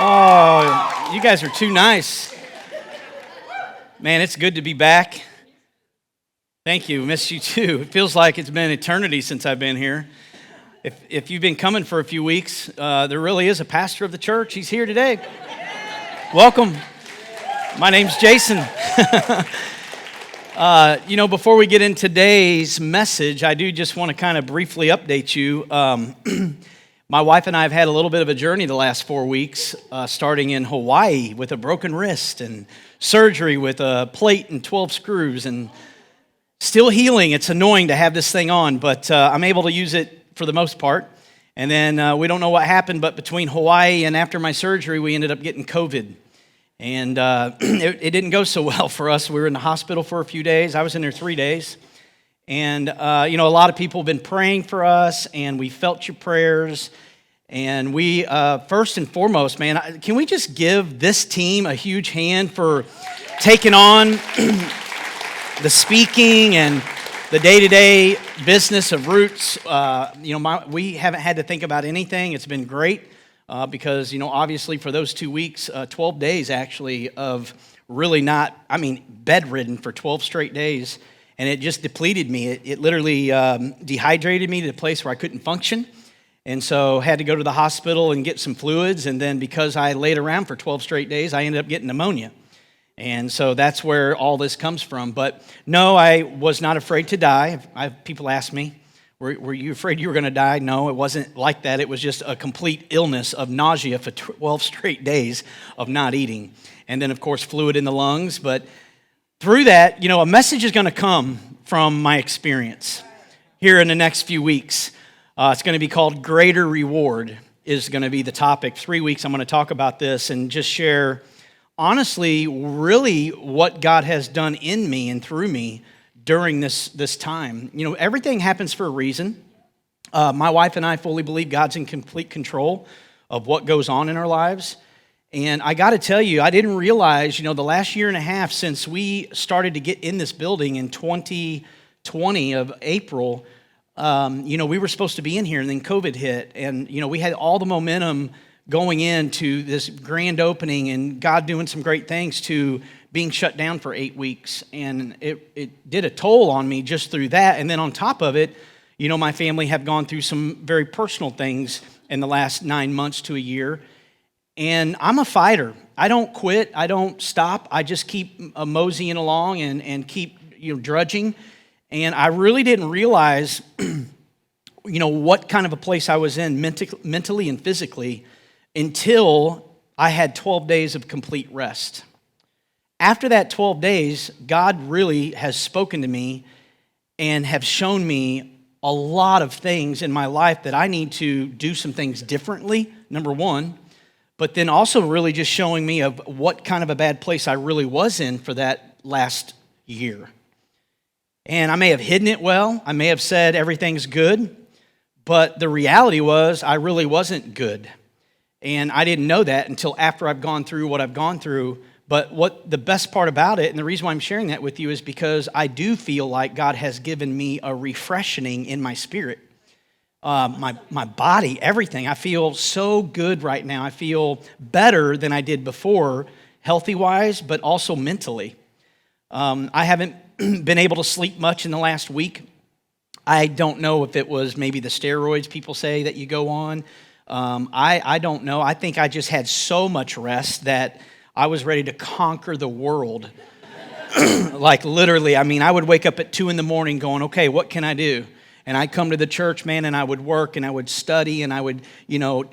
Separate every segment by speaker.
Speaker 1: Oh, you guys are too nice. Man, it's good to be back. Thank you. Miss you too. It feels like it's been eternity since I've been here. If you've been coming for a few weeks, there really is a pastor of the church. He's here today. Welcome. My name's Jason. Before we get into today's message, I do just want to kind of briefly update you. My wife and I have had a little bit of a journey the last 4 weeks, starting in Hawaii with a broken wrist and surgery with a plate and 12 screws and still healing. It's annoying to have this thing on, but I'm able to use it for the most part. And then we don't know what happened, but between Hawaii and after my surgery, we ended up getting COVID. And it didn't go so well for us. We were in the hospital for a few days. I was in there 3 days. And, a lot of people have been praying for us, and we felt your prayers. And we, first and foremost, man, can we just give this team a huge hand for taking on the speaking and the day-to-day business of Roots? We haven't had to think about anything. It's been great because, obviously for those 2 weeks, 12 days actually of really bedridden for 12 straight days. And it just depleted me. It literally dehydrated me to the place where I couldn't function. And so had to go to the hospital and get some fluids. And then because I laid around for 12 straight days, I ended up getting pneumonia. And so that's where all this comes from. But no, I was not afraid to die. People ask me, were you afraid you were going to die? No, it wasn't like that. It was just a complete illness of nausea for 12 straight days of not eating. And then, of course, fluid in the lungs. But through that, a message is going to come from my experience here in the next few weeks. It's going to be called Greater Reward is going to be the topic. 3 weeks I'm going to talk about this and just share, honestly, really what God has done in me and through me during this time. Everything happens for a reason. My wife and I fully believe God's in complete control of what goes on in our lives. And I got to tell you, I didn't realize, the last year and a half since we started to get in this building in 2020 of April, we were supposed to be in here and then COVID hit. And, we had all the momentum going into this grand opening and God doing some great things to being shut down for 8 weeks. And it did a toll on me just through that. And then on top of it, my family have gone through some very personal things in the last 9 months to a year. And I'm a fighter. I don't quit. I don't stop. I just keep moseying along and keep drudging. And I really didn't realize, what kind of a place I was in mentally and physically until I had 12 days of complete rest. After that 12 days, God really has spoken to me and have shown me a lot of things in my life that I need to do some things differently, number one. But then also really just showing me of what kind of a bad place I really was in for that last year. And I may have hidden it well. I may have said everything's good. But the reality was I really wasn't good. And I didn't know that until after I've gone through what I've gone through. But what the best part about it, and the reason why I'm sharing that with you is because I do feel like God has given me a refreshing in my spirit. My body, everything. I feel so good right now. I feel better than I did before, healthy-wise, but also mentally. I haven't been able to sleep much in the last week. I don't know if it was maybe the steroids people say that you go on. I don't know. I think I just had so much rest that I was ready to conquer the world. Like literally, I would wake up at 2 a.m. going, okay, what can I do? And I'd come to the church, man, and I would work and I would study and I would,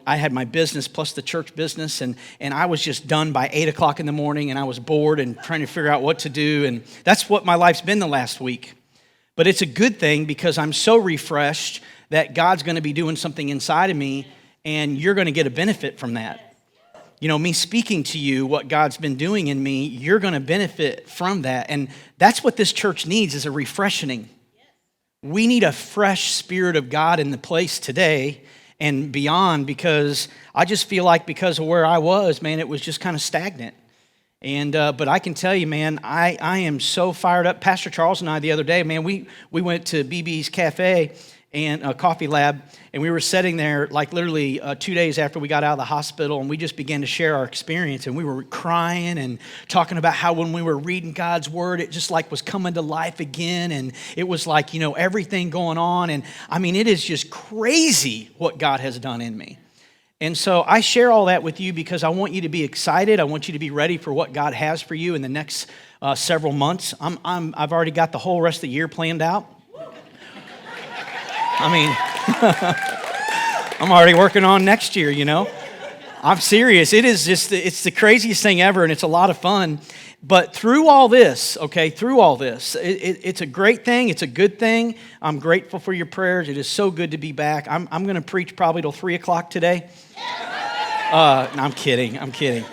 Speaker 1: I had my business plus the church business and I was just done by 8 o'clock in the morning and I was bored and trying to figure out what to do. And that's what my life's been the last week. But it's a good thing because I'm so refreshed that God's going to be doing something inside of me and you're going to get a benefit from that. Me speaking to you, what God's been doing in me, you're going to benefit from that. And that's what this church needs is a refreshing. We need a fresh spirit of God in the place today and beyond because I just feel like because of where I was, man, it was just kind of stagnant. And but I can tell you, man, I am so fired up. Pastor Charles and I the other day, man, we went to BB's Cafe and a coffee lab, and we were sitting there like literally 2 days after we got out of the hospital, and we just began to share our experience, and we were crying and talking about how when we were reading God's word, it just like was coming to life again, and it was like, everything going on, and I mean, it is just crazy what God has done in me. And so I share all that with you because I want you to be excited. I want you to be ready for what God has for you in the next several months. I've already got the whole rest of the year planned out. I mean, I'm already working on next year, I'm serious. It's the craziest thing ever, and it's a lot of fun. But through all this, it's a great thing. It's a good thing. I'm grateful for your prayers. It is so good to be back. I'm going to preach probably till 3 o'clock today. No, I'm kidding.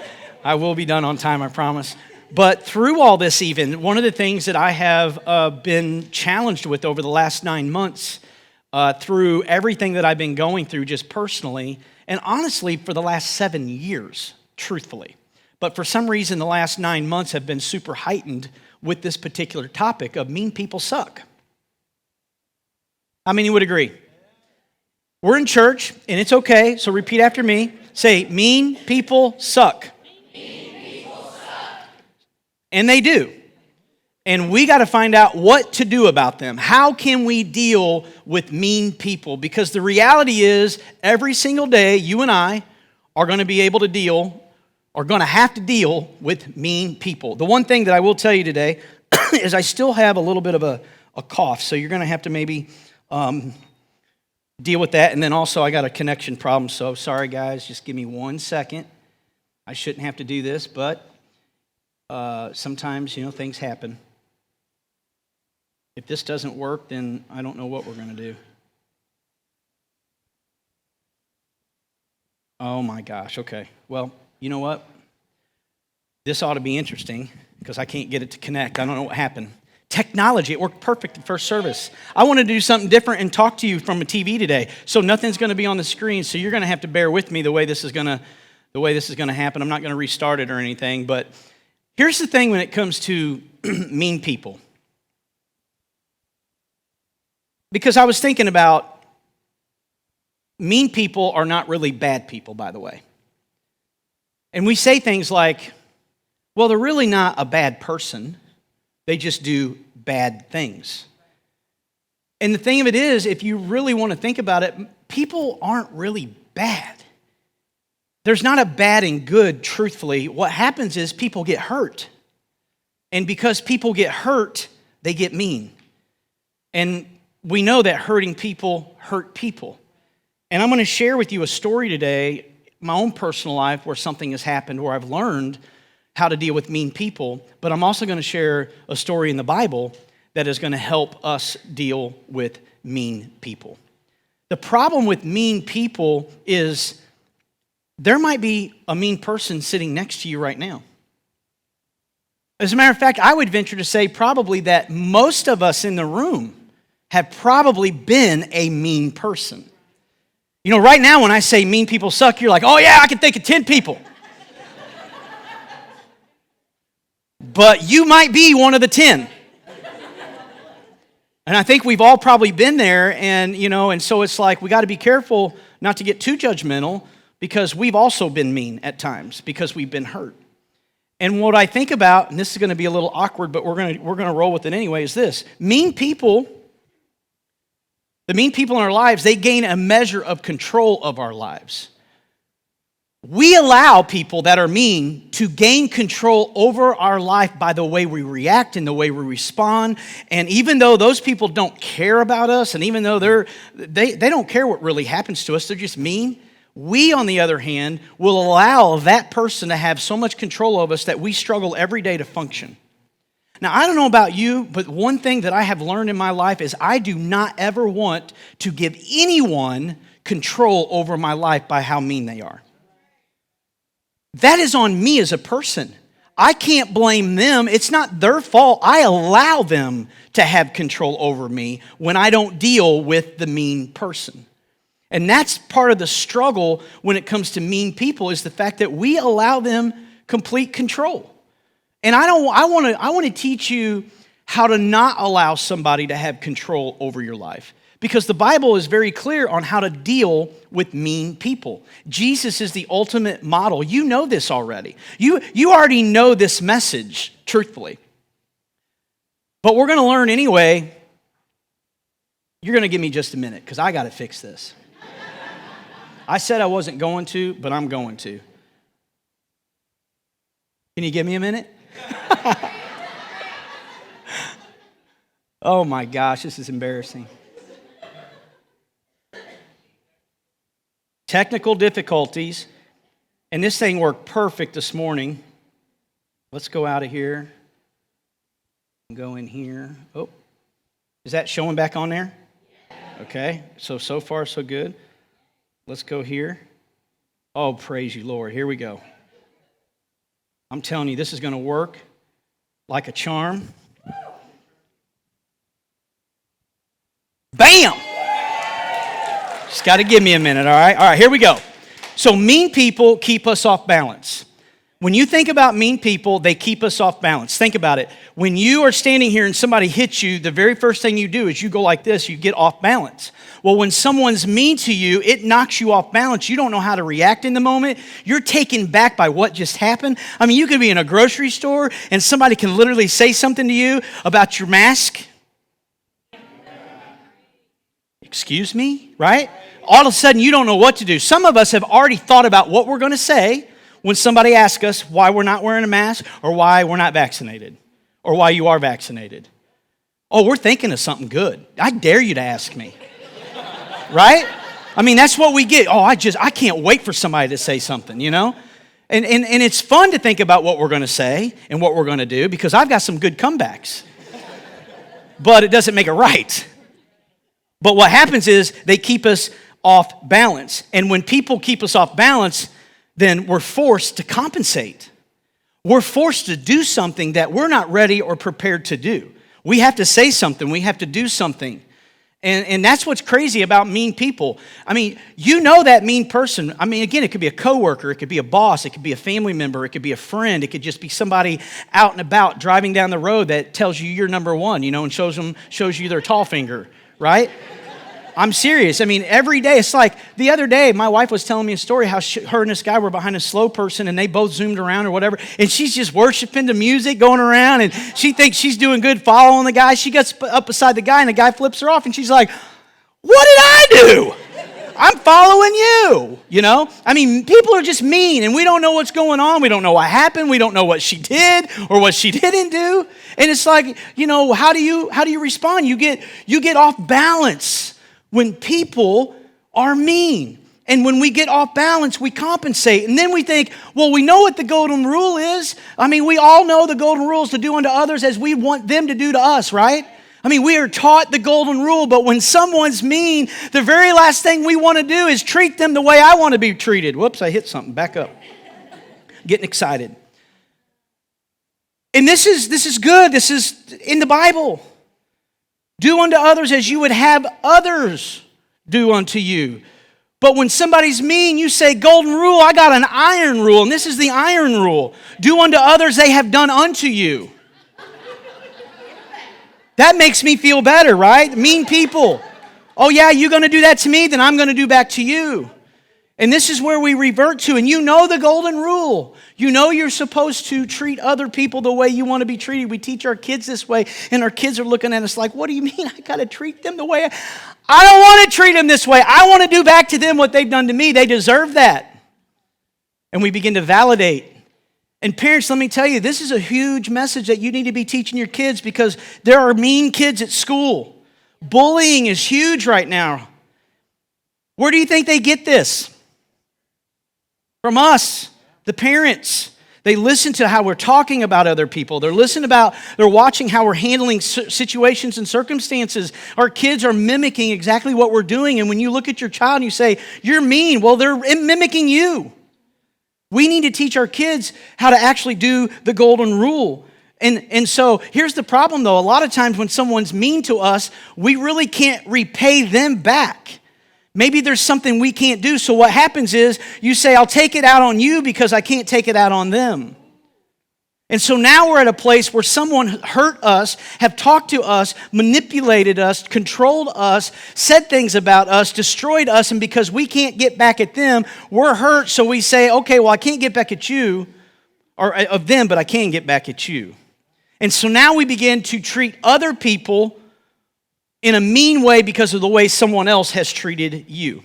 Speaker 1: I will be done on time, I promise. But through all this even, one of the things that I have been challenged with over the last 9 months, through everything that I've been going through just personally, and honestly for the last 7 years, truthfully. But for some reason, the last 9 months have been super heightened with this particular topic of mean people suck. How many would agree? We're in church, and it's okay, so repeat after me. Say, mean people suck. Mean people suck. And they do. And we got to find out what to do about them. How can we deal with mean people? Because the reality is, every single day, you and I are going to be able to deal, or going to have to deal with mean people. The one thing that I will tell you today is I still have a little bit of a cough, so you're going to have to maybe deal with that. And then also, I got a connection problem, so sorry, guys. Just give me 1 second. I shouldn't have to do this, but sometimes, things happen. If this doesn't work, then I don't know what we're going to do. Oh my gosh, okay. Well, you know what? This ought to be interesting because I can't get it to connect. I don't know what happened. Technology, it worked perfect in first service. I want to do something different and talk to you from a TV today. So nothing's going to be on the screen, so you're going to have to bear with me the way this is going to happen. I'm not going to restart it or anything, but here's the thing when it comes to mean people. Because I was thinking about mean people are not really bad people, by the way. And we say things like, well, they're really not a bad person. They just do bad things. And the thing of it is, if you really want to think about it, people aren't really bad. There's not a bad and good, truthfully. What happens is people get hurt. And because people get hurt, they get mean. And we know that hurting people hurt people. And I'm going to share with you a story today, my own personal life, where something has happened, where I've learned how to deal with mean people. But I'm also going to share a story in the Bible that is going to help us deal with mean people. The problem with mean people is there might be a mean person sitting next to you right now. As a matter of fact, I would venture to say probably that most of us in the room have probably been a mean person. Right now when I say mean people suck, you're like, oh yeah, I can think of 10 people. But you might be one of the 10. And I think we've all probably been there, and so it's like we got to be careful not to get too judgmental because we've also been mean at times because we've been hurt. And what I think about, and this is going to be a little awkward, but we're going to roll with it anyway, is this. The mean people in our lives, they gain a measure of control of our lives. We allow people that are mean to gain control over our life by the way we react and the way we respond. And even though those people don't care about us, and even though they don't care what really happens to us, they're just mean, we, on the other hand, will allow that person to have so much control of us that we struggle every day to function. Now, I don't know about you, but one thing that I have learned in my life is I do not ever want to give anyone control over my life by how mean they are. That is on me as a person. I can't blame them. It's not their fault. I allow them to have control over me when I don't deal with the mean person. And that's part of the struggle when it comes to mean people is the fact that we allow them complete control. And I want to teach you how to not allow somebody to have control over your life. Because the Bible is very clear on how to deal with mean people. Jesus is the ultimate model. You know this already. You already know this message, truthfully. But we're going to learn anyway. You're going to give me just a minute because I got to fix this. I said I wasn't going to, but I'm going to. Can you give me a minute? Oh my gosh, this is embarrassing. Technical difficulties, and this thing worked perfect this morning. Let's go out of here and go in here. Oh, is that showing back on there? Okay, so far so good. Let's go here. Oh, praise you, Lord. Here we go. I'm telling you, this is going to work like a charm. Bam! Just got to give me a minute, all right? All right, here we go. So mean people keep us off balance. When you think about mean people, they keep us off balance. Think about it. When you are standing here and somebody hits you, the very first thing you do is you go like this, you get off balance. Well, when someone's mean to you, it knocks you off balance. You don't know how to react in the moment. You're taken back by what just happened. I mean, you could be in a grocery store and somebody can literally say something to you about your mask. Excuse me, right? All of a sudden, you don't know what to do. Some of us have already thought about what we're going to say when somebody asks us why we're not wearing a mask or why we're not vaccinated or why you are vaccinated. Oh, we're thinking of something good. I dare you to ask me. Right? I mean, that's what we get. Oh, I can't wait for somebody to say something, you know? And it's fun to think about what we're going to say and what we're going to do because I've got some good comebacks. But it doesn't make it right. But what happens is they keep us off balance. And when people keep us off balance, then we're forced to compensate. We're forced to do something that we're not ready or prepared to do. We have to say something. We have to do something. And that's what's crazy about mean people. I mean, you know that mean person. I mean, again, it could be a coworker, it could be a boss, it could be a family member, it could be a friend, it could just be somebody out and about driving down the road that tells you you're number one, you know, and shows you their tall finger, right? I'm serious. I mean, every day, it's like the other day, my wife was telling me a story how her and this guy were behind a slow person and they both zoomed around or whatever. And she's just worshiping the music going around and she thinks she's doing good following the guy. She gets up beside the guy and the guy flips her off and she's like, what did I do? I'm following you, you know? I mean, people are just mean and we don't know what's going on. We don't know what happened. We don't know what she did or what she didn't do. And it's like, you know, how do you respond? You get off balance when people are mean. And when we get off balance, we compensate. And then we think, well, we know what the golden rule is. I mean, we all know the golden rule is to do unto others as we want them to do to us, right? I mean, we are taught the golden rule, but when someone's mean, the very last thing we want to do is treat them the way I want to be treated. Whoops, I hit something. Back up. Getting excited. And this is good. This is in the Bible. Do unto others as you would have others do unto you. But when somebody's mean, you say, golden rule, I got an iron rule, and this is the iron rule. Do unto others they have done unto you. That makes me feel better, right? Mean people. Oh yeah, you're going to do that to me, then I'm going to do back to you. And this is where we revert to, and you know the golden rule. You know you're supposed to treat other people the way you want to be treated. We teach our kids this way, and our kids are looking at us like, what do you mean I got to treat them the way I don't want to treat them this way. I want to do back to them what they've done to me. They deserve that. And we begin to validate. And parents, let me tell you, this is a huge message that you need to be teaching your kids because there are mean kids at school. Bullying is huge right now. Where do you think they get this? From us, the parents. They listen to how we're talking about other people. They're watching how we're handling situations and circumstances. Our kids are mimicking exactly what we're doing. And when you look at your child and you say, you're mean, well, they're mimicking you. We need to teach our kids how to actually do the golden rule. And so here's the problem, though. A lot of times when someone's mean to us, we really can't repay them back. Maybe there's something we can't do. So what happens is you say, I'll take it out on you because I can't take it out on them. And so now we're at a place where someone hurt us, have talked to us, manipulated us, controlled us, said things about us, destroyed us, and because we can't get back at them, we're hurt, so we say, okay, well, I can't get back at you, or of them, but I can get back at you. And so now we begin to treat other people in a mean way because of the way someone else has treated you.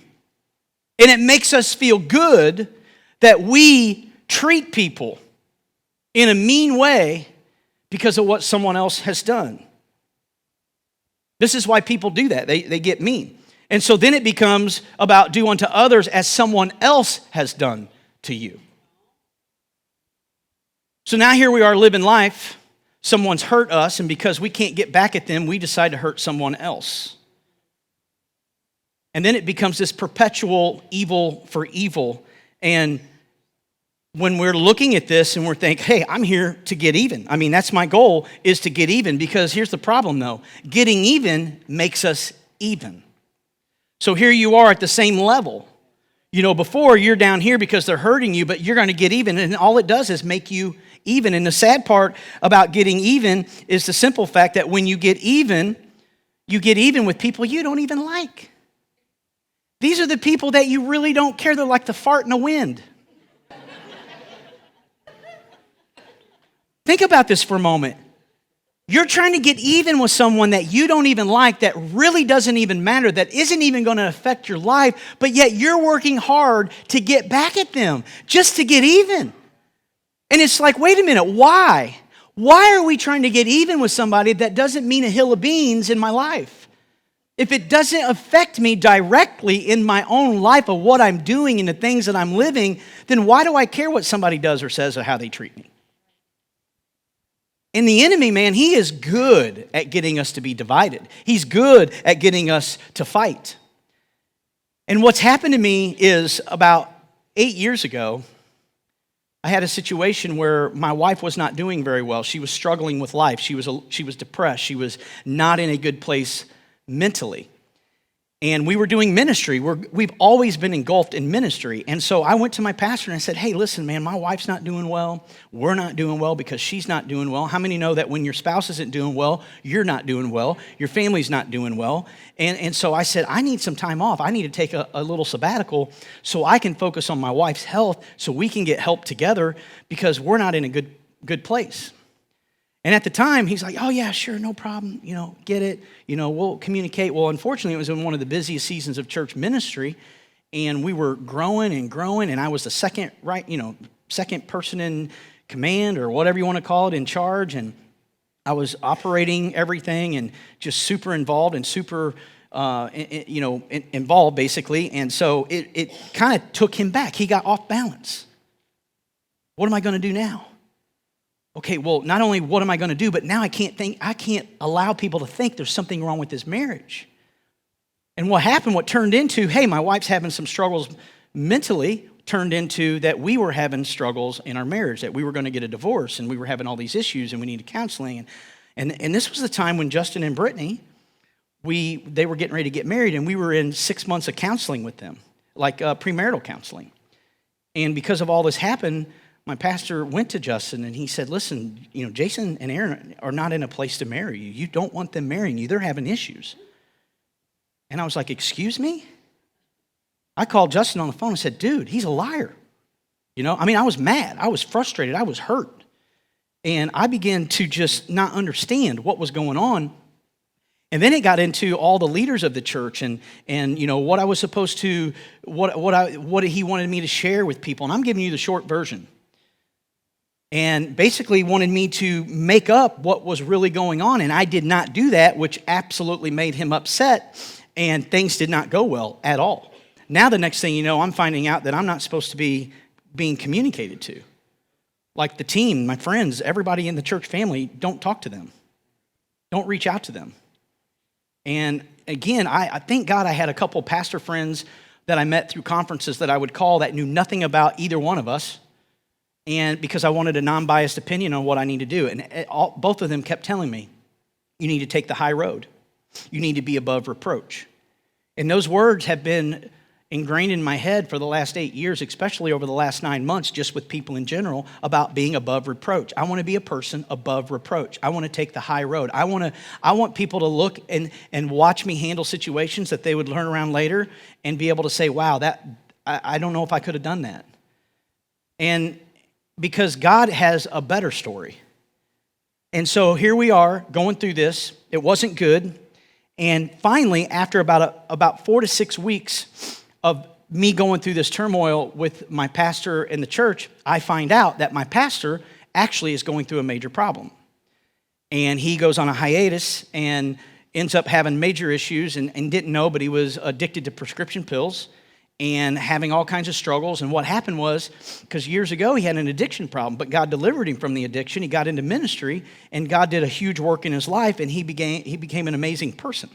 Speaker 1: And it makes us feel good that we treat people in a mean way because of what someone else has done. This is why people do that. They get mean. And so then it becomes about do unto others as someone else has done to you. So now here we are living life. Someone's hurt us, and because we can't get back at them, we decide to hurt someone else. And then it becomes this perpetual evil for evil. And when we're looking at this and we're thinking, hey, I'm here to get even. I mean, that's my goal, is to get even, because here's the problem though. Getting even makes us even. So here you are at the same level. You know, before you're down here because they're hurting you, but you're going to get even, and all it does is make you even. And the sad part about getting even is the simple fact that when you get even with people you don't even like. These are the people that you really don't care. They're like the fart in the wind. Think about this for a moment. You're trying to get even with someone that you don't even like, that really doesn't even matter, that isn't even going to affect your life, but yet you're working hard to get back at them, just to get even. And it's like, wait a minute, why? Why are we trying to get even with somebody that doesn't mean a hill of beans in my life? If it doesn't affect me directly in my own life of what I'm doing and the things that I'm living, then why do I care what somebody does or says or how they treat me? And the enemy, man, he is good at getting us to be divided. He's good at getting us to fight. And what's happened to me is about 8 years ago, I had a situation where my wife was not doing very well. She was struggling with life. She was depressed. She was not in a good place mentally. And we were doing ministry. We've always been engulfed in ministry. And so I went to my pastor and I said, hey, listen, man, my wife's not doing well. We're not doing well because she's not doing well. How many know that when your spouse isn't doing well, you're not doing well, your family's not doing well? And so I said, I need some time off. I need to take a little sabbatical so I can focus on my wife's health so we can get help together because we're not in a good place. And at the time, he's like, oh, yeah, sure, no problem. Get it. We'll communicate. Well, unfortunately, it was in one of the busiest seasons of church ministry, and we were growing, and I was the second person in command or whatever you want to call it, in charge, and I was operating everything and just super involved and super, involved, basically. And so it kind of took him back. He got off balance. What am I going to do now? Okay, well, not only what am I going to do, but now I can't allow people to think there's something wrong with this marriage. And what turned into, hey, my wife's having some struggles mentally, turned into that we were having struggles in our marriage, that we were going to get a divorce, and we were having all these issues, and we needed counseling. And this was the time when Justin and Brittany, they were getting ready to get married, and we were in 6 months of counseling with them, like premarital counseling. And because of all this happened, my pastor went to Justin and he said, listen, Jason and Aaron are not in a place to marry you. You don't want them marrying you. They're having issues. And I was like, excuse me? I called Justin on the phone and said, dude, he's a liar. I was mad. I was frustrated. I was hurt. And I began to just not understand what was going on. And then it got into all the leaders of the church and what I was supposed to, what he wanted me to share with people. And I'm giving you the short version. And basically wanted me to make up what was really going on. And I did not do that, which absolutely made him upset. And things did not go well at all. Now the next thing you know, I'm finding out that I'm not supposed to be being communicated to. Like the team, my friends, everybody in the church family, don't talk to them. Don't reach out to them. And again, I thank God I had a couple pastor friends that I met through conferences that I would call that knew nothing about either one of us. And because I wanted a non-biased opinion on what I need to do. And both of them kept telling me, you need to take the high road. You need to be above reproach. And those words have been ingrained in my head for the last 8 years, especially over the last 9 months, just with people in general, about being above reproach. I want to be a person above reproach. I want to take the high road. I want people to look and watch me handle situations that they would learn around later and be able to say, wow, I don't know if I could have done that. And because God has a better story. And so here we are going through this. It wasn't good. And finally, after about 4 to 6 weeks of me going through this turmoil with my pastor in the church, I find out that my pastor actually is going through a major problem. And he goes on a hiatus and ends up having major issues and didn't know, but he was addicted to prescription pills and having all kinds of struggles. And what happened was, because years ago he had an addiction problem, but God delivered him from the addiction. He got into ministry, and God did a huge work in his life, and he became an amazing person.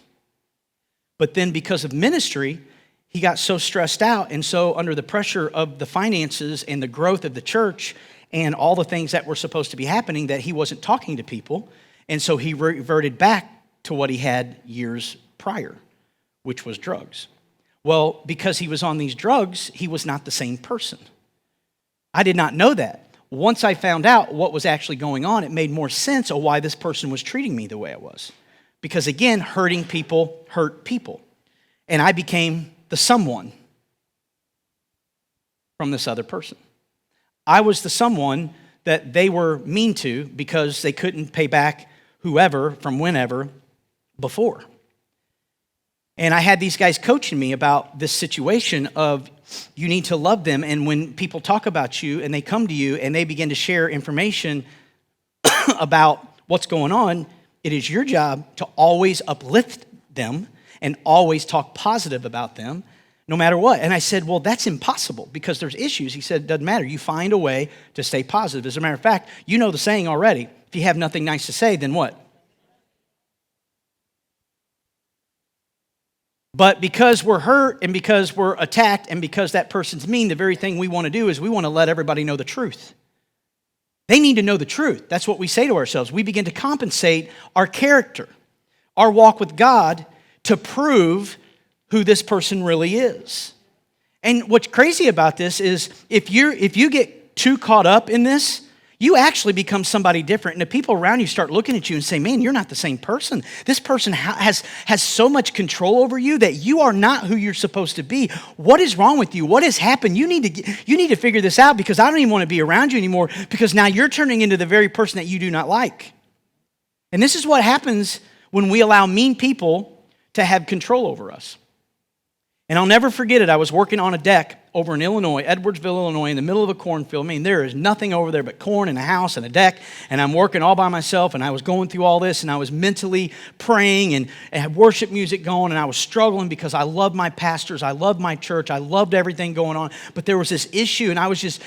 Speaker 1: But then because of ministry, he got so stressed out and so under the pressure of the finances and the growth of the church and all the things that were supposed to be happening that he wasn't talking to people. And so he reverted back to what he had years prior, which was drugs. Well, because he was on these drugs, he was not the same person. I did not know that. Once I found out what was actually going on, it made more sense of why this person was treating me the way it was. Because again, hurting people hurt people. And I became the someone from this other person. I was the someone that they were mean to because they couldn't pay back whoever from whenever before. And I had these guys coaching me about this situation of you need to love them. And when people talk about you and they come to you and they begin to share information about what's going on, it is your job to always uplift them and always talk positive about them, no matter what. And I said, well, that's impossible because there's issues. He said, it doesn't matter. You find a way to stay positive. As a matter of fact, you know the saying already. If you have nothing nice to say, then what? But because we're hurt and because we're attacked and because that person's mean, the very thing we want to do is we want to let everybody know the truth. They need to know the truth. That's what we say to ourselves. We begin to compensate our character, our walk with God, to prove who this person really is. And what's crazy about this is if you get too caught up in this, you actually become somebody different. And the people around you start looking at you and say, man, you're not the same person. This person has so much control over you that you are not who you're supposed to be. What is wrong with you? What has happened? You need to figure this out because I don't even want to be around you anymore because now you're turning into the very person that you do not like. And this is what happens when we allow mean people to have control over us. And I'll never forget it. I was working on a deck over in Illinois, Edwardsville, Illinois, in the middle of a cornfield. I mean, there is nothing over there but corn and a house and a deck, and I'm working all by myself, and I was going through all this, and I was mentally praying and had worship music going, and I was struggling because I loved my pastors, I loved my church, I loved everything going on, but there was this issue, and I was just,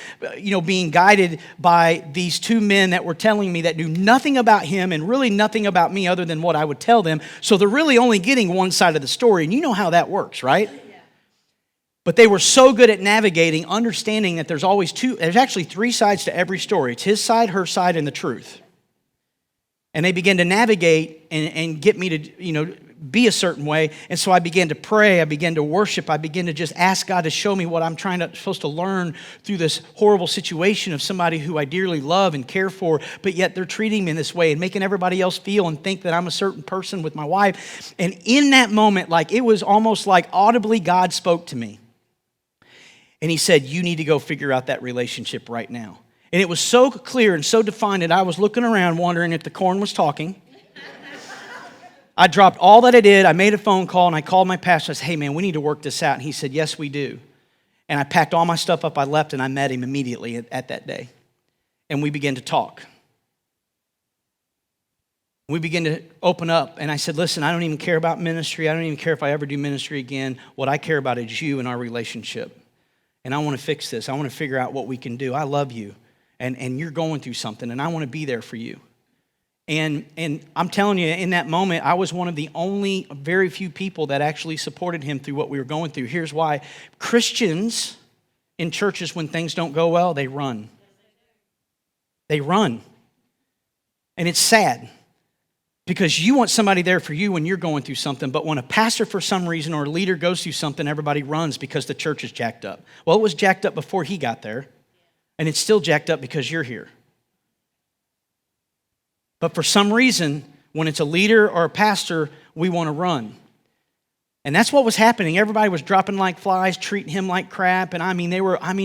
Speaker 1: being guided by these two men that were telling me that knew nothing about him and really nothing about me other than what I would tell them, so they're really only getting one side of the story, and you know how that works, right? But they were so good at navigating, understanding that there's actually 3 sides to every story. It's his side, her side, and the truth. And they began to navigate and get me to, be a certain way. And so I began to pray, I began to worship, I began to just ask God to show me what I'm supposed to learn through this horrible situation of somebody who I dearly love and care for, but yet they're treating me in this way and making everybody else feel and think that I'm a certain person with my wife. And in that moment, it was almost like audibly God spoke to me. And he said, you need to go figure out that relationship right now. And it was so clear and so defined that I was looking around wondering if the corn was talking. I dropped all that I did. I made a phone call and I called my pastor. I said, hey man, we need to work this out. And he said, yes, we do. And I packed all my stuff up. I left and I met him immediately at that day. And we began to talk. We began to open up. And I said, listen, I don't even care about ministry. I don't even care if I ever do ministry again. What I care about is you and our relationship. And I want to fix this. I want to figure out what we can do. I love you. And you're going through something, and I want to be there for you. And I'm telling you, in that moment, I was one of the only very few people that actually supported him through what we were going through. Here's why. Christians in churches, when things don't go well, they run. They run. And it's sad. because you want somebody there for you when you're going through something. But when a pastor for some reason or a leader goes through something, everybody runs because the church is jacked up. Well, it was jacked up before he got there, and it's still jacked up because you're here. But for some reason, when it's a leader or a pastor, we want to run. And that's what was happening. Everybody was dropping like flies, treating him like crap. And it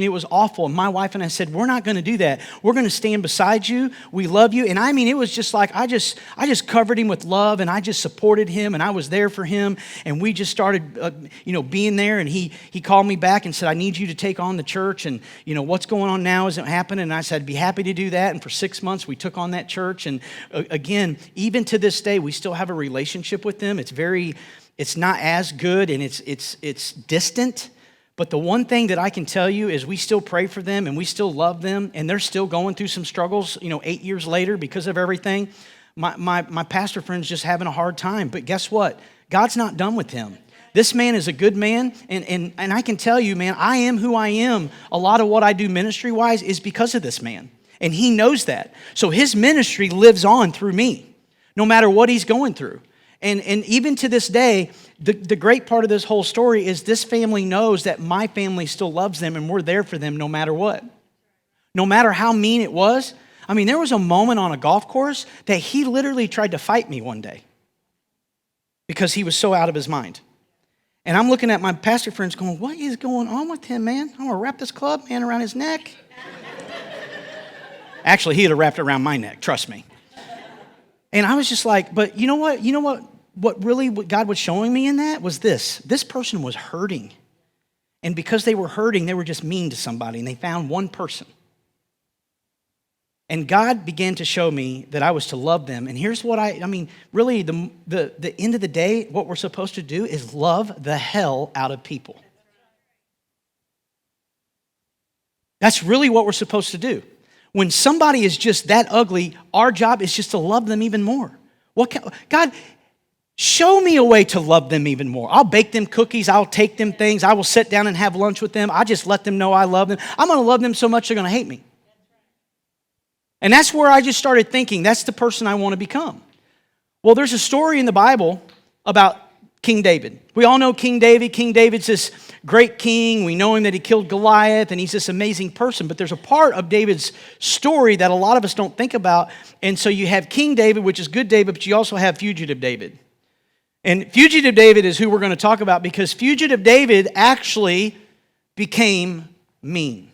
Speaker 1: was awful. And my wife and I said, we're not going to do that. We're going to stand beside you. We love you. And it was just like, I just covered him with love, and I just supported him, and I was there for him. And we just started, being there. And he called me back and said, I need you to take on the church. And, what's going on now isn't happening. And I said, I'd be happy to do that. And for 6 months, we took on that church. And again, even to this day, we still have a relationship with them. It's not as good, and it's distant. But the one thing that I can tell you is we still pray for them, and we still love them, and they're still going through some struggles, 8 years later because of everything. My pastor friend's just having a hard time. But guess what? God's not done with him. This man is a good man, and I can tell you, man, I am who I am. A lot of what I do ministry-wise is because of this man, and he knows that. So his ministry lives on through me, no matter what he's going through. And even to this day, the great part of this whole story is this family knows that my family still loves them, and we're there for them no matter what. No matter how mean it was. There was a moment on a golf course that he literally tried to fight me one day because he was so out of his mind. And I'm looking at my pastor friends going, what is going on with him, man? I'm going to wrap this club, man, around his neck. Actually, he'd have wrapped it around my neck, trust me. And I was just like, but you know what? What God was showing me in that was this. This person was hurting. And because they were hurting, they were just mean to somebody. And they found one person. And God began to show me that I was to love them. And here's what really the end of the day, what we're supposed to do is love the hell out of people. That's really what we're supposed to do. When somebody is just that ugly, our job is just to love them even more. God, show me a way to love them even more. I'll bake them cookies. I'll take them things. I will sit down and have lunch with them. I just let them know I love them. I'm going to love them so much they're going to hate me. And that's where I just started thinking, that's the person I want to become. Well, there's a story in the Bible about King David. We all know King David. King David's this great king. We know him that he killed Goliath, and he's this amazing person. But there's a part of David's story that a lot of us don't think about. And so you have King David, which is good David, but you also have fugitive David. And fugitive David is who we're going to talk about, because fugitive David actually became mean.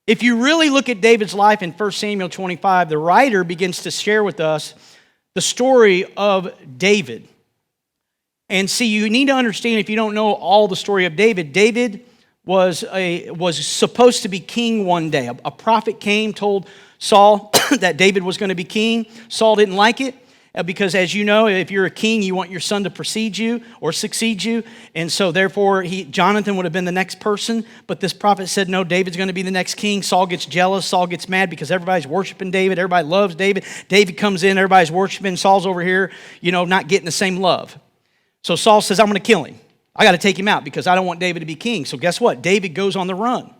Speaker 1: If you really look at David's life in 1 Samuel 25, the writer begins to share with us the story of David. And see, you need to understand, if you don't know all the story of David, David was supposed to be king one day. A prophet came, told Saul that David was going to be king. Saul didn't like it because, as you know, if you're a king, you want your son to precede you or succeed you. And so therefore, Jonathan would have been the next person. But this prophet said, no, David's going to be the next king. Saul gets jealous. Saul gets mad because everybody's worshiping David. Everybody loves David. David comes in. Everybody's worshiping. Saul's over here, not getting the same love. So Saul says, I'm going to kill him. I got to take him out because I don't want David to be king. So guess what? David goes on the run.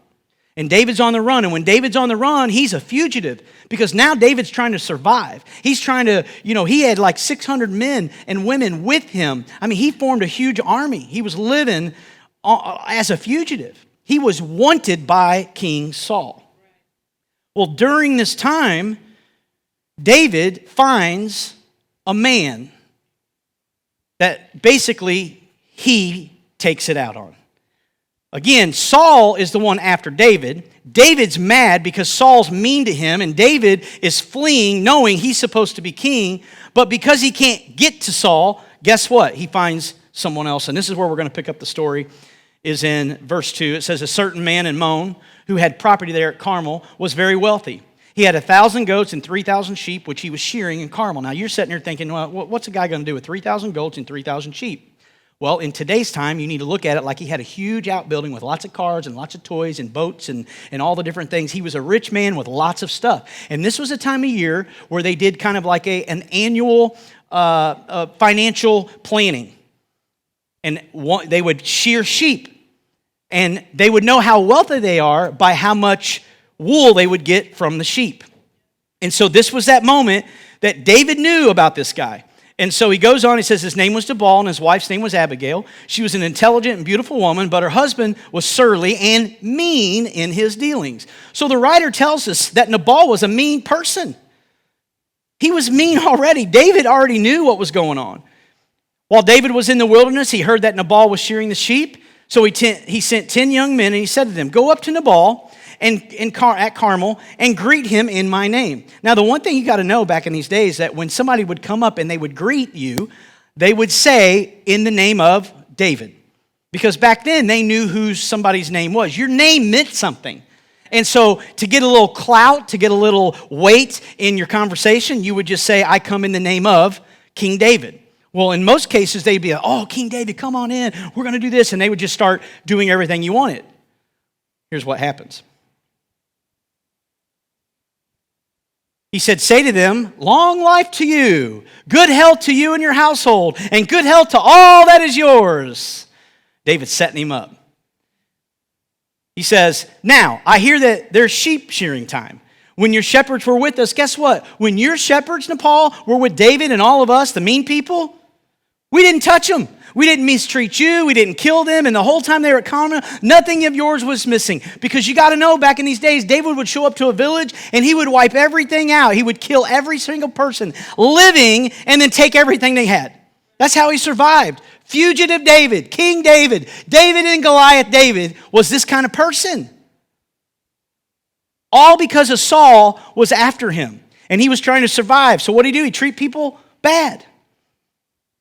Speaker 1: And David's on the run. And when David's on the run, he's a fugitive because now David's trying to survive. He's trying to, he had like 600 men and women with him. He formed a huge army. He was living as a fugitive. He was wanted by King Saul. Well, during this time, David finds a man that basically he takes it out on. Again, Saul is the one after David. David's mad because Saul's mean to him, and David is fleeing knowing he's supposed to be king. But because he can't get to Saul, guess what? He finds someone else. And this is where we're going to pick up the story, is in verse 2. It says, a certain man in Mon who had property there at Carmel was very wealthy. He had 1,000 goats and 3,000 sheep, which he was shearing in Carmel. Now, you're sitting there thinking, well, what's a guy going to do with 3,000 goats and 3,000 sheep? Well, in today's time, you need to look at it like he had a huge outbuilding with lots of cars and lots of toys and boats and all the different things. He was a rich man with lots of stuff. And this was a time of year where they did kind of like an annual financial planning. And they would shear sheep. And they would know how wealthy they are by how much wool they would get from the sheep. And so this was that moment that David knew about this guy. And so he goes on, he says his name was Nabal and his wife's name was Abigail. She was an intelligent and beautiful woman, but her husband was surly and mean in his dealings. So the writer tells us that Nabal was a mean person. He was mean already. David already knew what was going on. While David was in the wilderness, he heard that Nabal was shearing the sheep. So he sent 10 young men and he said to them, go up to Nabal at Carmel and greet him in my name. Now, the one thing you got to know back in these days that when somebody would come up and they would greet you, they would say in the name of David. Because back then they knew who somebody's name was. Your name meant something. And so to get a little clout, to get a little weight in your conversation, you would just say, I come in the name of King David. Well, in most cases, they'd be like, oh, King David, come on in. We're going to do this. And they would just start doing everything you wanted. Here's what happens. He said, say to them, long life to you, good health to you and your household, and good health to all that is yours. David's setting him up. He says, now, I hear that there's sheep shearing time. When your shepherds were with us, guess what? When your shepherds, Nepal, were with David and all of us, the mean people, we didn't touch them. We didn't mistreat you. We didn't kill them. And the whole time they were at Carmel, nothing of yours was missing. Because you got to know, back in these days, David would show up to a village and he would wipe everything out. He would kill every single person living and then take everything they had. That's how he survived. Fugitive David, King David, David and Goliath David was this kind of person. All because of Saul was after him. And he was trying to survive. So what did he do? He treat people bad.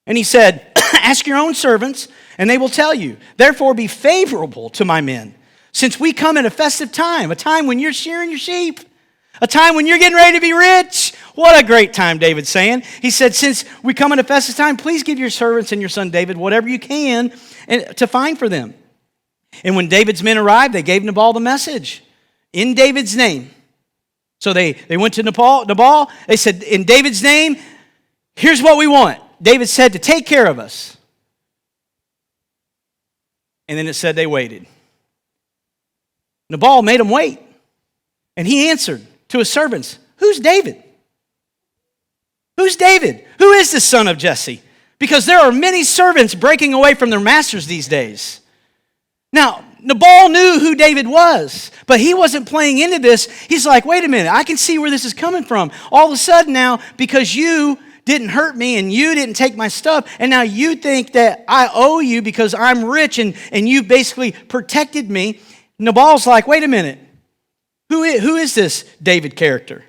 Speaker 1: And he said, ask your own servants, and they will tell you. Therefore, be favorable to my men, since we come at a festive time, a time when you're shearing your sheep, a time when you're getting ready to be rich. What a great time, David's saying. He said, since we come at a festive time, please give your servants and your son David whatever you can to find for them. And when David's men arrived, they gave Nabal the message in David's name. So they went to Nabal. They said, in David's name, here's what we want. David said to take care of us. And then it said they waited. Nabal made them wait. And he answered to his servants, who's David? Who's David? Who is the son of Jesse? Because there are many servants breaking away from their masters these days. Now, Nabal knew who David was, but he wasn't playing into this. He's like, wait a minute, I can see where this is coming from. All of a sudden now, because you didn't hurt me and you didn't take my stuff, and now you think that I owe you because I'm rich and you basically protected me. Nabal's like, wait a minute, who is this David character?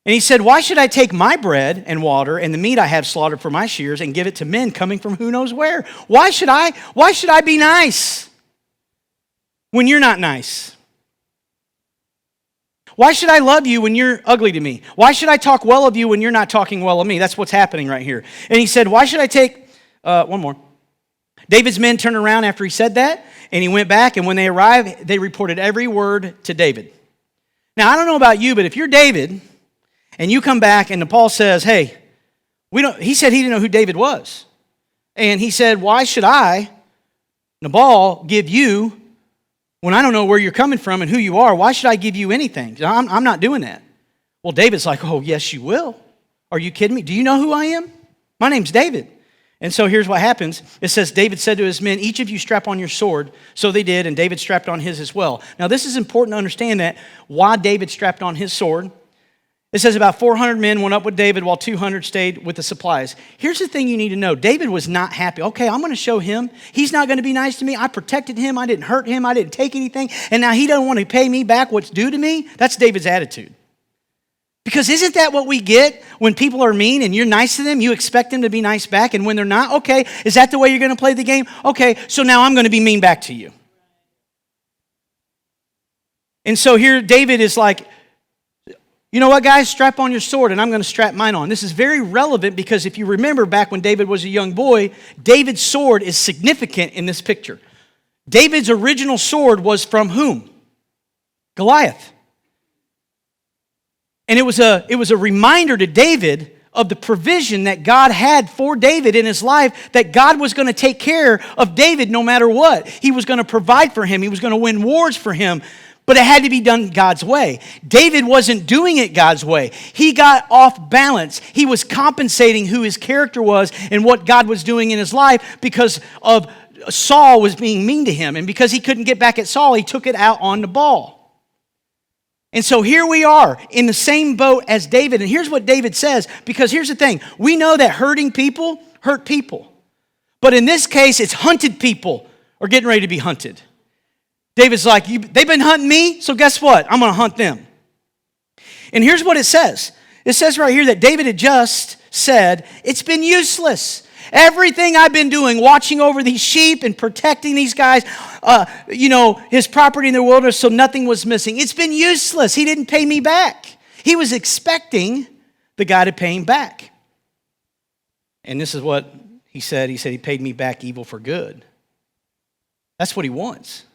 Speaker 1: And he said, why should I take my bread and water and the meat I have slaughtered for my shears and give it to men coming from who knows where? Why should I be nice when you're not nice? Why should I love you when you're ugly to me? Why should I talk well of you when you're not talking well of me? That's what's happening right here. And he said, why should I take, one more. David's men turned around after he said that, and he went back, and when they arrived, they reported every word to David. Now, I don't know about you, but if you're David, and you come back, and Nabal says, hey, he said he didn't know who David was. And he said, why should I, Nabal, give you, when I don't know where you're coming from and who you are, why should I give you anything? I'm not doing that. Well, David's like, oh, yes, you will. Are you kidding me? Do you know who I am? My name's David. And so here's what happens. It says, David said to his men, each of you strap on your sword. So they did, and David strapped on his as well. Now, this is important to understand that why David strapped on his sword. It says about 400 men went up with David while 200 stayed with the supplies. Here's the thing you need to know. David was not happy. Okay, I'm going to show him. He's not going to be nice to me. I protected him. I didn't hurt him. I didn't take anything. And now he doesn't want to pay me back what's due to me. That's David's attitude. Because isn't that what we get when people are mean and you're nice to them? You expect them to be nice back. And when they're not, okay, is that the way you're going to play the game? Okay, so now I'm going to be mean back to you. And so here David is like, you know what, guys? Strap on your sword, and I'm going to strap mine on. This is very relevant because if you remember back when David was a young boy, David's sword is significant in this picture. David's original sword was from whom? Goliath. And it was a reminder to David of the provision that God had for David in his life, that God was going to take care of David no matter what. He was going to provide for him. He was going to win wars for him. but it had to be done God's way. David wasn't doing it God's way. He got off balance. He was compensating who his character was and what God was doing in his life because of Saul was being mean to him. And because he couldn't get back at Saul, he took it out on Nabal. And so here we are in the same boat as David. And here's what David says, because here's the thing. We know that hurting people hurt people. But in this case, it's hunted people are getting ready to be hunted. David's like, they've been hunting me, so guess what? I'm going to hunt them. And here's what it says. It says right here that David had just said, it's been useless. Everything I've been doing, watching over these sheep and protecting these guys, his property in the wilderness, so nothing was missing. It's been useless. He didn't pay me back. He was expecting the guy to pay him back. And this is what he said. He said, he paid me back evil for good. That's what he wants.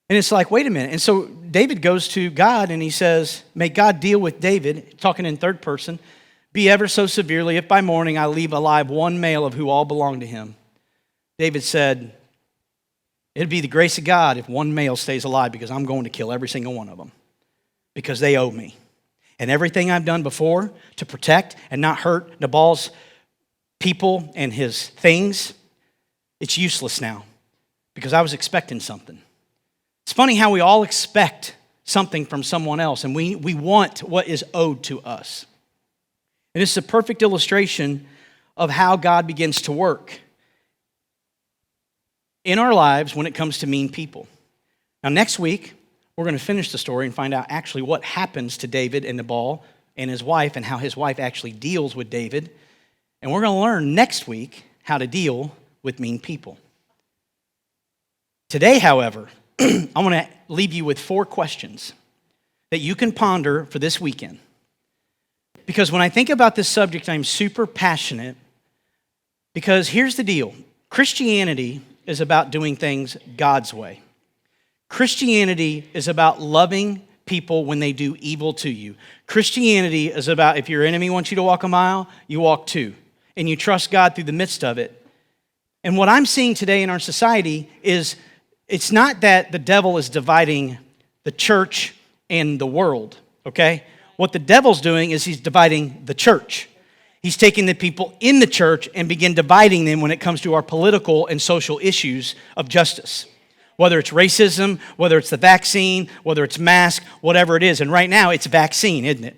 Speaker 1: And it's like, wait a minute. And so David goes to God and he says, may God deal with David, talking in third person, be ever so severely if by morning I leave alive one male of who all belong to him. David said, it'd be the grace of God if one male stays alive because I'm going to kill every single one of them because they owe me. And everything I've done before to protect and not hurt Nabal's people and his things, it's useless now because I was expecting something. It's funny how we all expect something from someone else and we want what is owed to us. And this is a perfect illustration of how God begins to work in our lives when it comes to mean people. Now, next week, we're going to finish the story and find out actually what happens to David and Nabal and his wife and how his wife actually deals with David. And we're going to learn next week how to deal with mean people. Today, however, I want to leave you with 4 questions that you can ponder for this weekend. Because when I think about this subject, I'm super passionate because here's the deal. Christianity is about doing things God's way. Christianity is about loving people when they do evil to you. Christianity is about if your enemy wants you to walk a mile, you walk 2. And you trust God through the midst of it. And what I'm seeing today in our society is it's not that the devil is dividing the church and the world, okay? What the devil's doing is he's dividing the church. He's taking the people in the church and begin dividing them when it comes to our political and social issues of justice. Whether it's racism, whether it's the vaccine, whether it's mask, whatever it is. And right now it's vaccine, isn't it?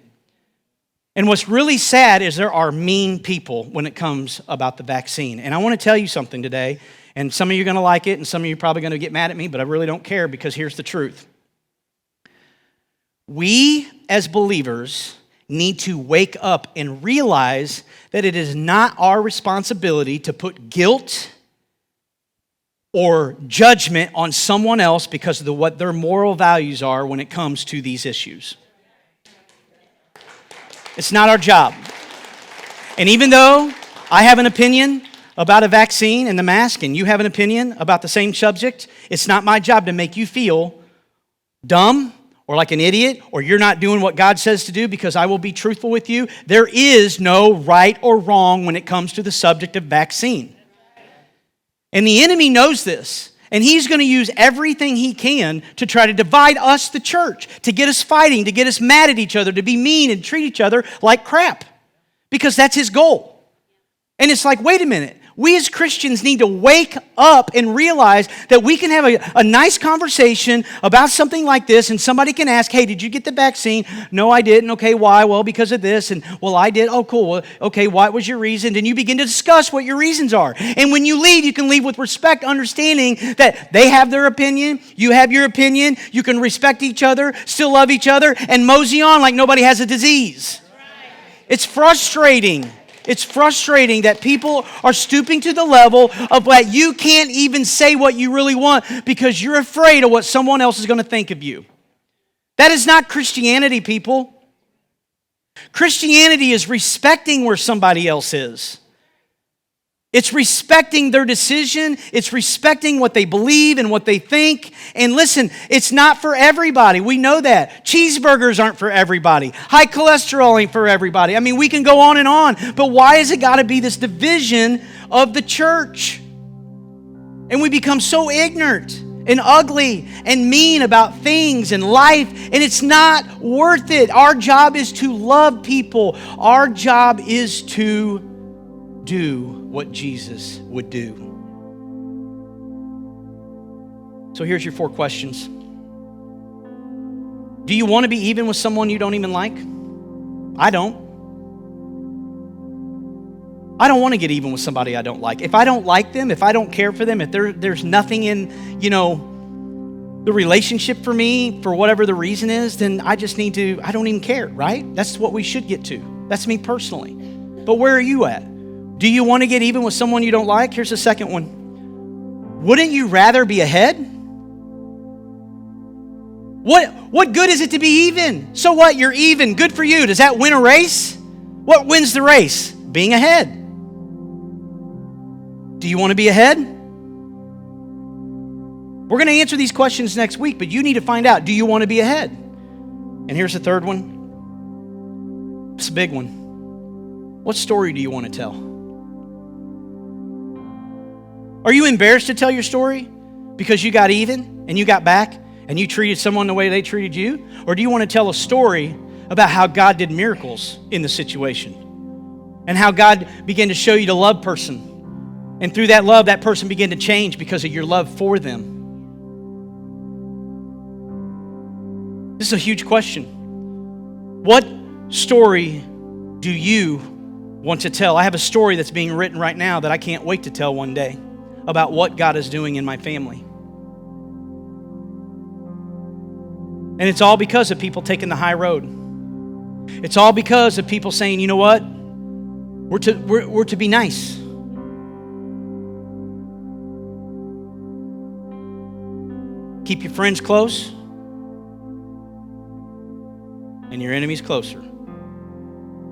Speaker 1: And what's really sad is there are mean people when it comes about the vaccine. And I want to tell you something today, and some of you are going to like it, and some of you are probably going to get mad at me, but I really don't care because here's the truth. We, as believers, need to wake up and realize that it is not our responsibility to put guilt or judgment on someone else because of what their moral values are when it comes to these issues. It's not our job. And even though I have an opinion about a vaccine and the mask, and you have an opinion about the same subject, it's not my job to make you feel dumb or like an idiot, or you're not doing what God says to do, because I will be truthful with you. There is no right or wrong when it comes to the subject of vaccine. And the enemy knows this, and he's going to use everything he can to try to divide us, the church, to get us fighting, to get us mad at each other, to be mean and treat each other like crap, because that's his goal. And it's like, wait a minute. We as Christians need to wake up and realize that we can have a nice conversation about something like this, and somebody can ask, hey, did you get the vaccine? No, I didn't. Okay, why? Well, because of this. And, well, I did. Oh, cool. Well, okay, what was your reason? And you begin to discuss what your reasons are. And when you leave, you can leave with respect, understanding that they have their opinion, you have your opinion, you can respect each other, still love each other, and mosey on like nobody has a disease. It's frustrating. It's frustrating that people are stooping to the level of that you can't even say what you really want because you're afraid of what someone else is going to think of you. That is not Christianity, people. Christianity is respecting where somebody else is. It's respecting their decision. It's respecting what they believe and what they think. And listen, it's not for everybody. We know that. Cheeseburgers aren't for everybody. High cholesterol ain't for everybody. I mean, we can go on and on. But why has it got to be this division of the church? And we become so ignorant and ugly and mean about things and life, and it's not worth it. Our job is to love people. Our job is to do what Jesus would do. So here's your 4 questions. Do you want to be even with someone you don't even like? I don't. I don't want to get even with somebody I don't like. If I don't like them, if I don't care for them, if there's nothing in, the relationship for me, for whatever the reason is, then I don't even care, right? That's what we should get to. That's me personally. But where are you at? Do you want to get even with someone you don't like? Here's the second one. Wouldn't you rather be ahead? What good is it to be even? So what? You're even. Good for you. Does that win a race? What wins the race? Being ahead. Do you want to be ahead? We're going to answer these questions next week, but you need to find out, do you want to be ahead? And here's the third one. It's a big one. What story do you want to tell? Are you embarrassed to tell your story because you got even and you got back and you treated someone the way they treated you? Or do you want to tell a story about how God did miracles in the situation and how God began to show you to love person? And through that love, that person began to change because of your love for them. This is a huge question. What story do you want to tell? I have a story that's being written right now that I can't wait to tell one day about what God is doing in my family. And it's all because of people taking the high road. It's all because of people saying, you know what? We're to be nice. Keep your friends close and your enemies closer.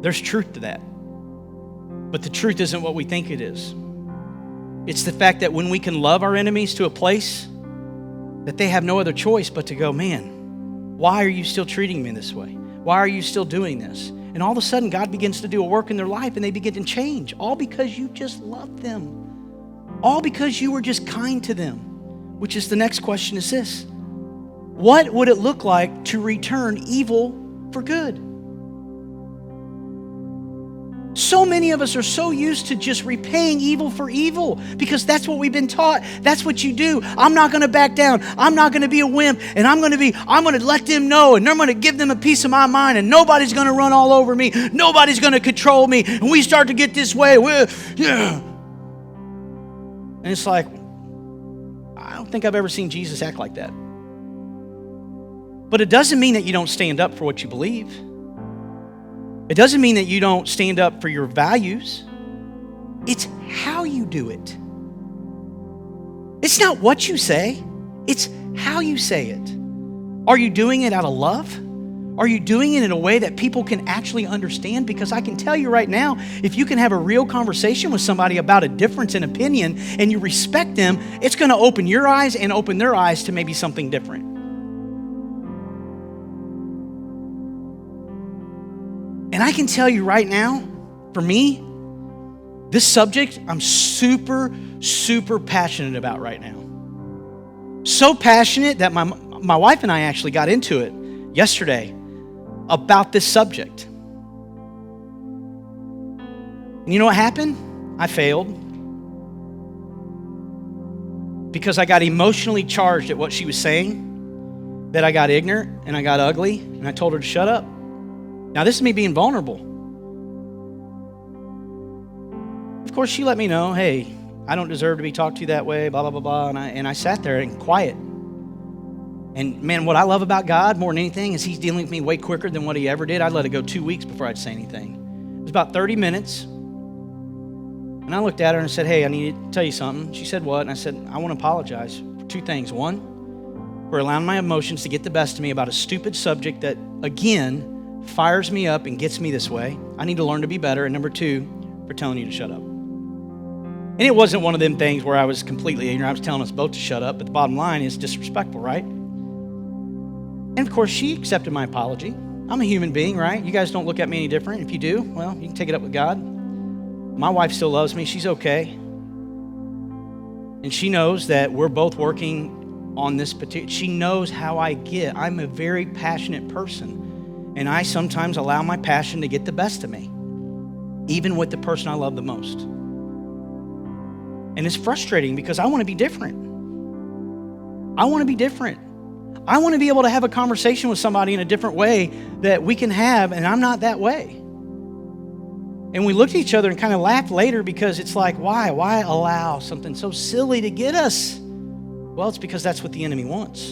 Speaker 1: There's truth to that. But the truth isn't what we think it is. It's the fact that when we can love our enemies to a place that they have no other choice but to go, man, why are you still treating me this way? Why are you still doing this? And all of a sudden, God begins to do a work in their life and they begin to change, all because you just loved them. All because you were just kind to them. Which is the next question is this. What would it look like to return evil for good? So many of us are so used to just repaying evil for evil because that's what we've been taught. That's what you do. I'm not going to back down. I'm not going to be a wimp, and I'm going to let them know, and I'm going to give them a piece of my mind, and nobody's going to run all over me. Nobody's going to control me. And we start to get this way. And it's like, I don't think I've ever seen Jesus act like that. But it doesn't mean that you don't stand up for what you believe. It doesn't mean that you don't stand up for your values. It's how you do it. It's not what you say. It's how you say it. Are you doing it out of love? Are you doing it in a way that people can actually understand? Because I can tell you right now, if you can have a real conversation with somebody about a difference in opinion and you respect them, it's going to open your eyes and open their eyes to maybe something different. And I can tell you right now, for me, this subject I'm super, super passionate about right now. So passionate that my wife and I actually got into it yesterday about this subject. And you know what happened? I failed. Because I got emotionally charged at what she was saying, that I got ignorant and I got ugly, and I told her to shut up. Now, this is me being vulnerable. Of course, she let me know, hey, I don't deserve to be talked to that way, blah, blah, blah, blah. And I sat there and quiet. And man, what I love about God more than anything is he's dealing with me way quicker than what he ever did. I'd let it go 2 weeks before I'd say anything. It was about 30 minutes. And I looked at her and said, hey, I need to tell you something. She said, what? And I said, I want to apologize for 2 things. One, for allowing my emotions to get the best of me about a stupid subject that, again, fires me up and gets me this way. I need to learn to be better. And number 2, for telling you to shut up. And it wasn't one of them things where I was completely ignorant. I was telling us both to shut up. But the bottom line is disrespectful, right? And of course, she accepted my apology. I'm a human being, right? You guys don't look at me any different. If you do, well, you can take it up with God. My wife still loves me. She's okay. And she knows that we're both working on this particular, she knows how I get. I'm a very passionate person, and I sometimes allow my passion to get the best of me, even with the person I love the most. And it's frustrating because I want to be different. I want to be different. I want to be able to have a conversation with somebody in a different way that we can have, and I'm not that way. And we looked at each other and kind of laughed later because it's like, why? Why allow something so silly to get us? Well, it's because that's what the enemy wants.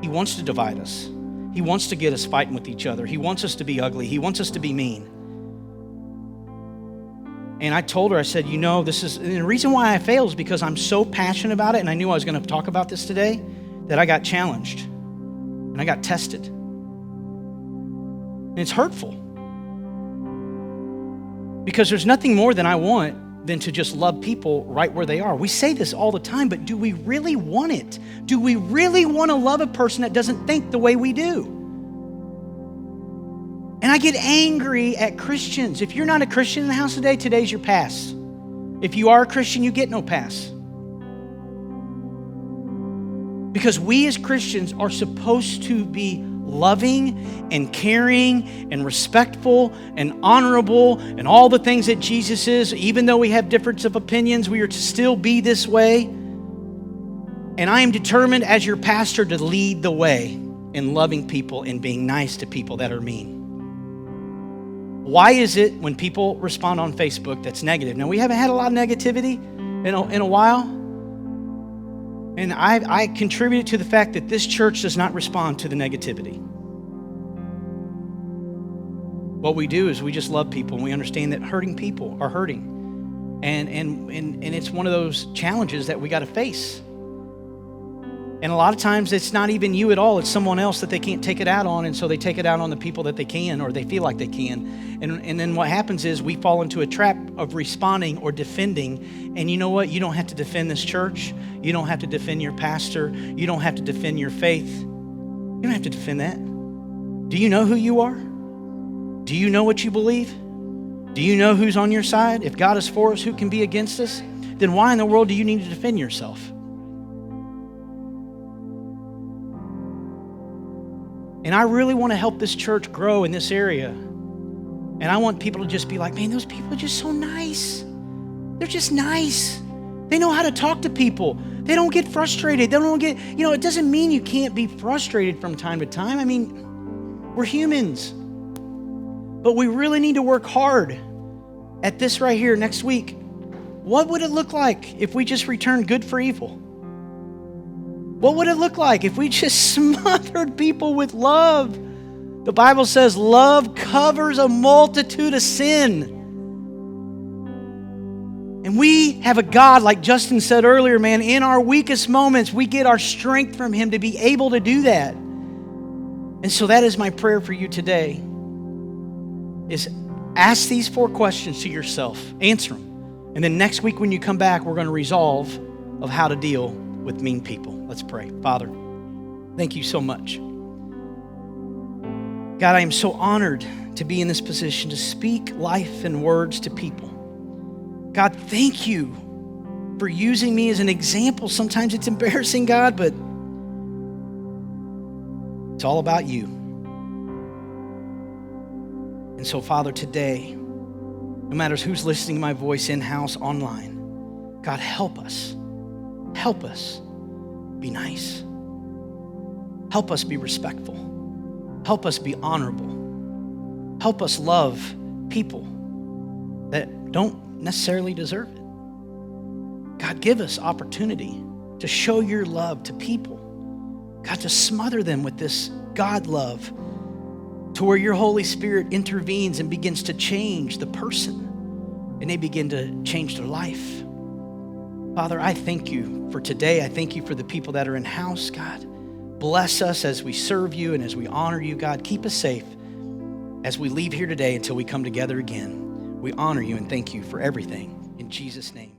Speaker 1: He wants to divide us. He wants to get us fighting with each other. He wants us to be ugly. He wants us to be mean. And I told her, I said, and the reason why I failed is because I'm so passionate about it, and I knew I was going to talk about this today, that I got challenged and I got tested. And it's hurtful. Because there's nothing more than I want than to just love people right where they are. We say this all the time, but do we really want it? Do we really want to love a person that doesn't think the way we do? And I get angry at Christians. If you're not a Christian in the house today, today's your pass. If you are a Christian, you get no pass. Because we as Christians are supposed to be loving and caring and respectful and honorable and all the things that Jesus is. Even though we have difference of opinions, we are to still be this way. And I am determined as your pastor to lead the way in loving people and being nice to people that are mean. Why is it when people respond on Facebook that's negative? Now, we haven't had a lot of negativity in a while. And I contributed to the fact that this church does not respond to the negativity. What we do is we just love people, and we understand that hurting people are hurting. And it's one of those challenges that we got to face. And a lot of times it's not even you at all, it's someone else that they can't take it out on, and so they take it out on the people that they can, or they feel like they can. And then what happens is we fall into a trap of responding or defending. And you know what? You don't have to defend this church. You don't have to defend your pastor. You don't have to defend your faith. You don't have to defend that. Do you know who you are? Do you know what you believe? Do you know who's on your side? If God is for us, who can be against us? Then why in the world do you need to defend yourself? And I really want to help this church grow in this area. And I want people to just be like, man, those people are just so nice. They're just nice. They know how to talk to people. They don't get frustrated. They don't get, it doesn't mean you can't be frustrated from time to time. I mean, we're humans. But we really need to work hard at this right here next week. What would it look like if we just returned good for evil? What would it look like if we just smothered people with love? The Bible says love covers a multitude of sin. And we have a God, like Justin said earlier, man, in our weakest moments, we get our strength from Him to be able to do that. And so that is my prayer for you today, is ask these 4 questions to yourself. Answer them. And then next week when you come back, we're going to resolve of how to deal with mean people. Let's pray. Father, thank you so much. God, I am so honored to be in this position to speak life and words to people. God, thank you for using me as an example. Sometimes it's embarrassing, God, but it's all about you. And so, Father, today, no matter who's listening to my voice in-house, online, God, help us. Help us be nice. Help us be respectful. Help us be honorable. Help us love people that don't necessarily deserve it. God, give us opportunity to show your love to people. God, to smother them with this God love to where your Holy Spirit intervenes and begins to change the person and they begin to change their life. Father, I thank you for today. I thank you for the people that are in house, God. Bless us as we serve you and as we honor you, God. Keep us safe as we leave here today until we come together again. We honor you and thank you for everything. In Jesus' name.